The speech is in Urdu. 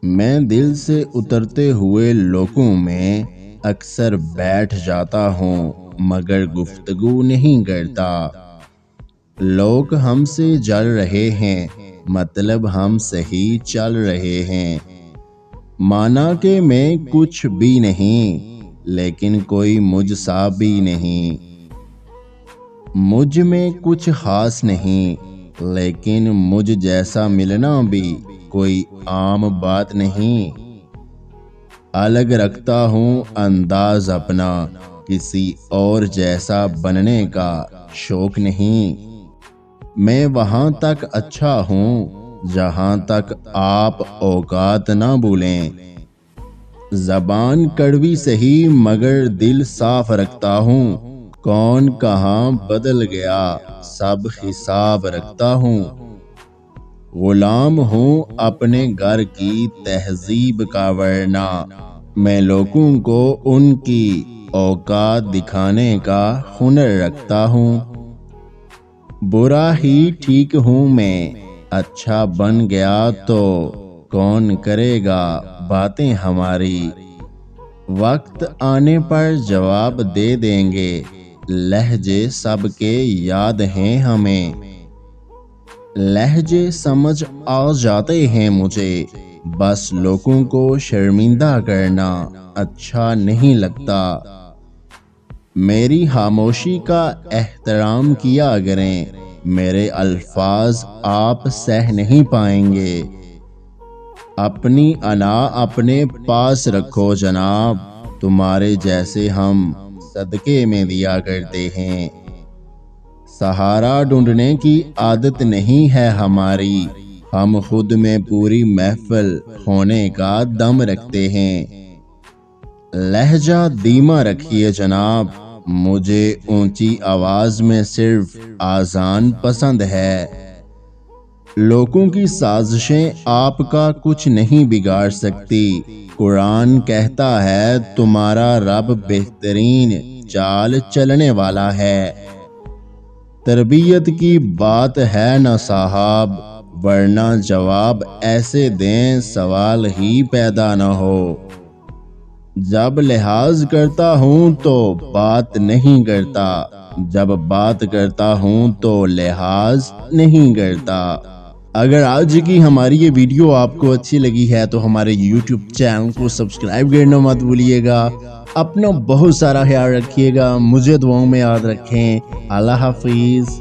میں دل سے اترتے ہوئے لوگوں میں اکثر بیٹھ جاتا ہوں مگر گفتگو نہیں کرتا۔ لوگ ہم سے جل رہے ہیں، مطلب ہم صحیح چل رہے ہیں۔ مانا کہ میں کچھ بھی نہیں، لیکن کوئی مجھ سا بھی نہیں۔ مجھ میں کچھ خاص نہیں، لیکن مجھ جیسا ملنا بھی کوئی عام بات نہیں۔ الگ رکھتا ہوں انداز اپنا، کسی اور جیسا بننے کا شوق نہیں۔ میں وہاں تک اچھا ہوں جہاں تک آپ اوقات نہ بھولیں۔ زبان کڑوی سہی مگر دل صاف رکھتا ہوں۔ کون کہاں بدل گیا سب حساب رکھتا ہوں۔ غلام ہوں اپنے گھر کی تہذیب کا ورنہ میں لوگوں کو ان کی اوقات دکھانے کا ہنر رکھتا ہوں۔ برا ہی ٹھیک ہوں میں، اچھا بن گیا تو کون کرے گا باتیں ہماری۔ وقت آنے پر جواب دے دیں گے، لہجے سب کے یاد ہیں ہمیں۔ لہجے سمجھ آ جاتے ہیں مجھے، بس لوگوں کو شرمندہ کرنا اچھا نہیں لگتا۔ میری خاموشی کا احترام کیا کریں، میرے الفاظ آپ سہ نہیں پائیں گے۔ اپنی انا اپنے پاس رکھو جناب، تمہارے جیسے ہم صدقے میں دیا کرتے ہیں۔ سہارا ڈھونڈنے کی عادت نہیں ہے ہماری، ہم خود میں پوری محفل ہونے کا دم رکھتے ہیں۔ لہجہ دھیما رکھیے جناب، مجھے اونچی آواز میں صرف آذان پسند ہے۔ لوگوں کی سازشیں آپ کا کچھ نہیں بگاڑ سکتی۔ قرآن کہتا ہے تمہارا رب بہترین چال چلنے والا ہے۔ تربیت کی بات ہے نا صاحب، ورنہ جواب ایسے دیں سوال ہی پیدا نہ ہو۔ جب لحاظ کرتا ہوں تو بات نہیں کرتا، جب بات کرتا ہوں تو لحاظ نہیں کرتا۔ اگر آج کی ہماری یہ ویڈیو آپ کو اچھی لگی ہے تو ہمارے یوٹیوب چینل کو سبسکرائب کرنا مت بھولیے گا۔ اپنا بہت سارا خیال رکھیے گا، مجھے دعاؤں میں یاد رکھیں۔ اللہ حافظ۔